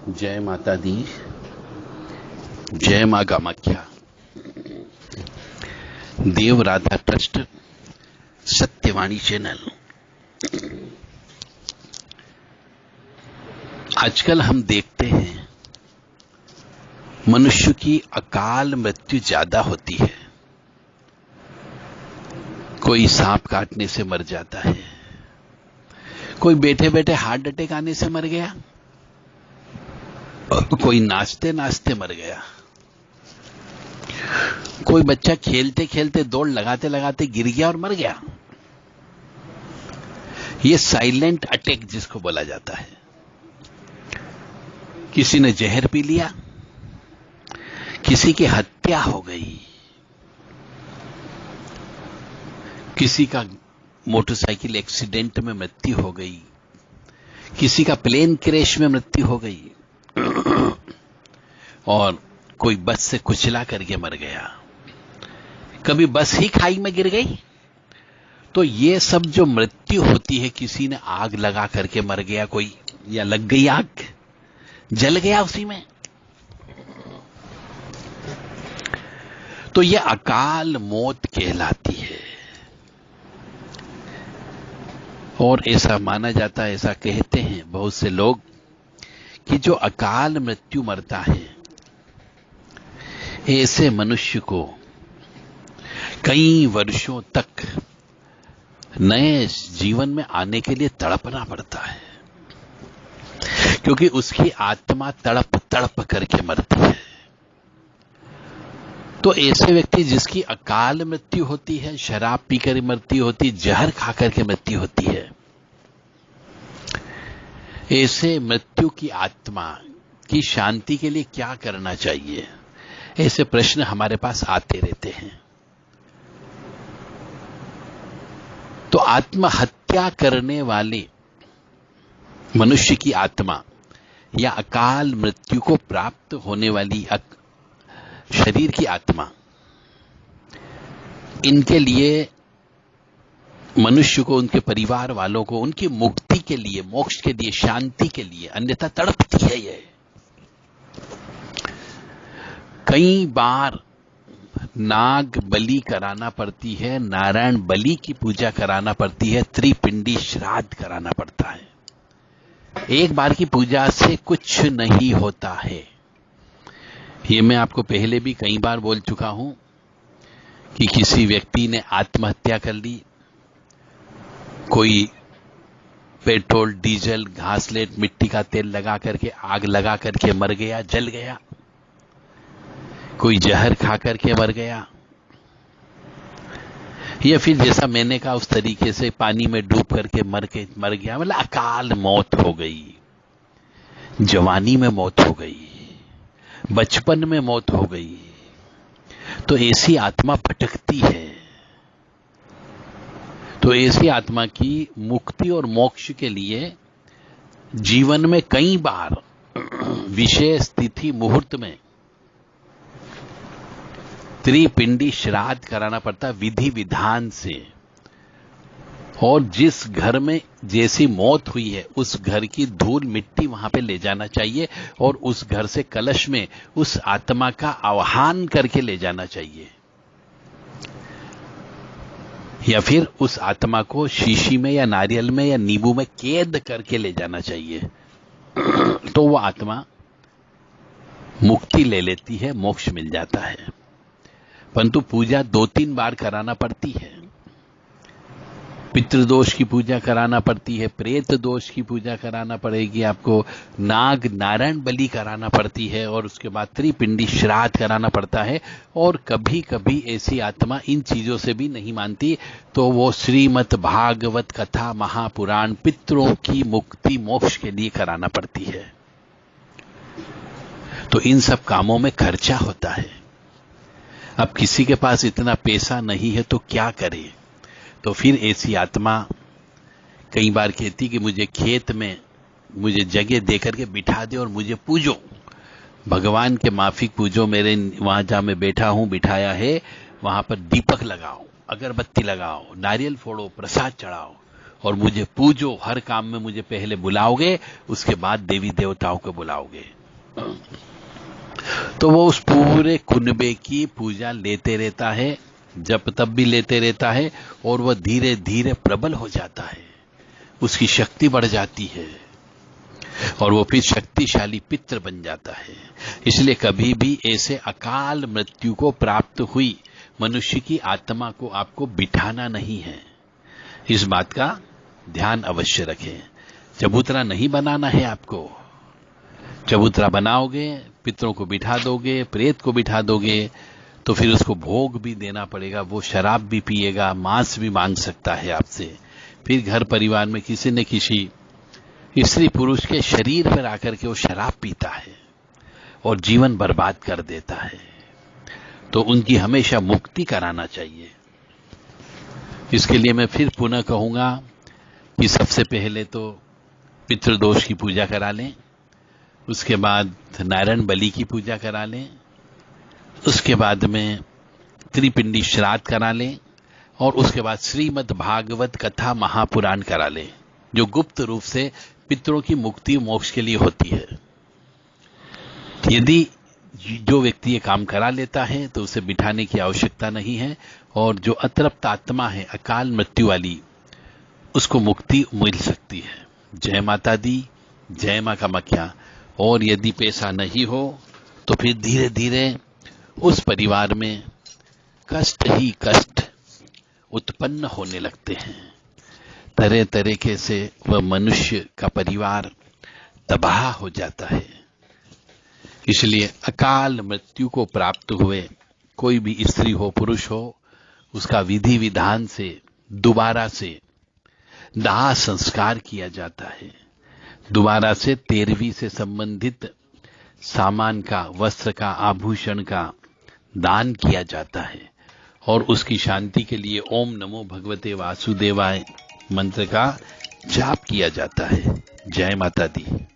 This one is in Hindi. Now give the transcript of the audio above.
जय माता दी, जय मां कामाख्या। देव राधा ट्रस्ट, सत्यवाणी चैनल। आजकल हम देखते हैं मनुष्य की अकाल मृत्यु ज्यादा होती है। कोई सांप काटने से मर जाता है, कोई बैठे बैठे हार्ट अटैक आने से मर गया, कोई नाचते नाचते मर गया, कोई बच्चा खेलते खेलते दौड़ लगाते लगाते गिर गया और मर गया। ये साइलेंट अटैक जिसको बोला जाता है। किसी ने जहर पी लिया, किसी की हत्या हो गई, किसी का मोटरसाइकिल एक्सीडेंट में मृत्यु हो गई, किसी का प्लेन क्रैश में मृत्यु हो गई और कोई बस से कुचला करके मर गया। कभी बस ही खाई में गिर गई। तो ये सब जो मृत्यु होती है, किसी ने आग लगा करके मर गया, कोई या लग गई आग, जल गया उसी में, तो ये अकाल मौत कहलाती है। और ऐसा माना जाता है, ऐसा कहते हैं बहुत से लोग कि जो अकाल मृत्यु मरता है, ऐसे मनुष्य को कई वर्षों तक नए जीवन में आने के लिए तड़पना पड़ता है, क्योंकि उसकी आत्मा तड़प तड़प करके मरती है। तो ऐसे व्यक्ति जिसकी अकाल मृत्यु होती है, शराब पीकर मृत्यु होती, जहर खाकर के मृत्यु होती है, ऐसे मृत्यु की आत्मा की शांति के लिए क्या करना चाहिए, ऐसे प्रश्न हमारे पास आते रहते हैं। तो आत्महत्या करने वाले मनुष्य की आत्मा या अकाल मृत्यु को प्राप्त होने वाली शरीर की आत्मा, इनके लिए मनुष्य को, उनके परिवार वालों को, उनकी मुक्ति के लिए, मोक्ष के लिए, शांति के लिए, अन्यथा तड़पती है। ये कई बार नाग बलि कराना पड़ती है, नारायण बलि की पूजा कराना पड़ती है, त्रिपिंडी श्राद्ध कराना पड़ता है। एक बार की पूजा से कुछ नहीं होता है। ये मैं आपको पहले भी कई बार बोल चुका हूं कि किसी व्यक्ति ने आत्महत्या कर ली, कोई पेट्रोल, डीजल, घासलेट, मिट्टी का तेल लगा करके, आग लगा करके मर गया, जल गया, कोई जहर खा करके मर गया, या फिर जैसा मैंने कहा उस तरीके से पानी में डूब करके मर गया, मतलब अकाल मौत हो गई, जवानी में मौत हो गई, बचपन में मौत हो गई। तो ऐसी आत्मा भटकती है। तो ऐसी आत्मा की मुक्ति और मोक्ष के लिए जीवन में कई बार विशेष तिथि मुहूर्त में त्रिपिंडी श्राद्ध कराना पड़ता, विधि विधान से। और जिस घर में जैसी मौत हुई है, उस घर की धूल मिट्टी वहां पे ले जाना चाहिए और उस घर से कलश में उस आत्मा का आह्वान करके ले जाना चाहिए, या फिर उस आत्मा को शीशी में या नारियल में या नींबू में कैद करके ले जाना चाहिए। तो वो आत्मा मुक्ति ले लेती है, मोक्ष मिल जाता है। परंतु पूजा 2-3 बार कराना पड़ती है। पितृदोष की पूजा कराना पड़ती है, प्रेत दोष की पूजा कराना पड़ेगी आपको, नाग नारायण बलि कराना पड़ती है, और उसके बाद त्रिपिंडी श्राद्ध कराना पड़ता है। और कभी कभी ऐसी आत्मा इन चीजों से भी नहीं मानती, तो वो श्रीमद् भागवत कथा, महापुराण, पितरों की मुक्ति मोक्ष के लिए कराना पड़ती है। तो इन सब कामों में खर्चा होता है। अब किसी के पास इतना पैसा नहीं है तो क्या करे? तो फिर ऐसी आत्मा कई बार कहती कि मुझे खेत में मुझे जगह देकर के बिठा दे और मुझे पूजो, भगवान के माफिक पूजो, मेरे वहां जहां मैं बैठा हूं, बिठाया है, वहां पर दीपक लगाओ, अगरबत्ती लगाओ, नारियल फोड़ो, प्रसाद चढ़ाओ, और मुझे पूजो, हर काम में मुझे पहले बुलाओगे, उसके बाद देवी देवताओं को बुलाओगे। तो वो उस पूरे कुनबे की पूजा लेते रहता है, जब तब भी लेते रहता है, और वह धीरे धीरे प्रबल हो जाता है, उसकी शक्ति बढ़ जाती है और वो फिर शक्तिशाली पितृ बन जाता है। इसलिए कभी भी ऐसे अकाल मृत्यु को प्राप्त हुई मनुष्य की आत्मा को आपको बिठाना नहीं है। इस बात का ध्यान अवश्य रखें। चबूतरा नहीं बनाना है आपको। चबूतरा बनाओगे, पितरों को बिठा दोगे, प्रेत को बिठा दोगे, तो फिर उसको भोग भी देना पड़ेगा। वो शराब भी पिएगा, मांस भी मांग सकता है आपसे। फिर घर परिवार में किसी न किसी स्त्री पुरुष के शरीर पर आकर के वो शराब पीता है और जीवन बर्बाद कर देता है। तो उनकी हमेशा मुक्ति कराना चाहिए। इसके लिए मैं फिर पुनः कहूंगा कि सबसे पहले तो पितृदोष की पूजा करा लें, उसके बाद नारायण बलि की पूजा करा लें, उसके बाद में त्रिपिंडी श्राद्ध करा लें, और उसके बाद श्रीमद् भागवत कथा महापुराण करा लें, जो गुप्त रूप से पितरों की मुक्ति मोक्ष के लिए होती है। यदि जो व्यक्ति ये काम करा लेता है तो उसे बिठाने की आवश्यकता नहीं है, और जो अतृप्त आत्मा है अकाल मृत्यु वाली, उसको मुक्ति मिल सकती है। जय माता दी, जय मां कामाख्या। और यदि पैसा नहीं हो तो फिर धीरे धीरे उस परिवार में कष्ट ही कष्ट उत्पन्न होने लगते हैं। तरह तरीके से वह मनुष्य का परिवार तबाह हो जाता है। इसलिए अकाल मृत्यु को प्राप्त हुए कोई भी स्त्री हो पुरुष हो, उसका विधि विधान से दोबारा से दाह संस्कार किया जाता है। दोबारा से 13वीं से संबंधित सामान का, वस्त्र का, आभूषण का दान किया जाता है, और उसकी शांति के लिए ओम नमो भगवते वासुदेवाय मंत्र का जाप किया जाता है। जय माता दी।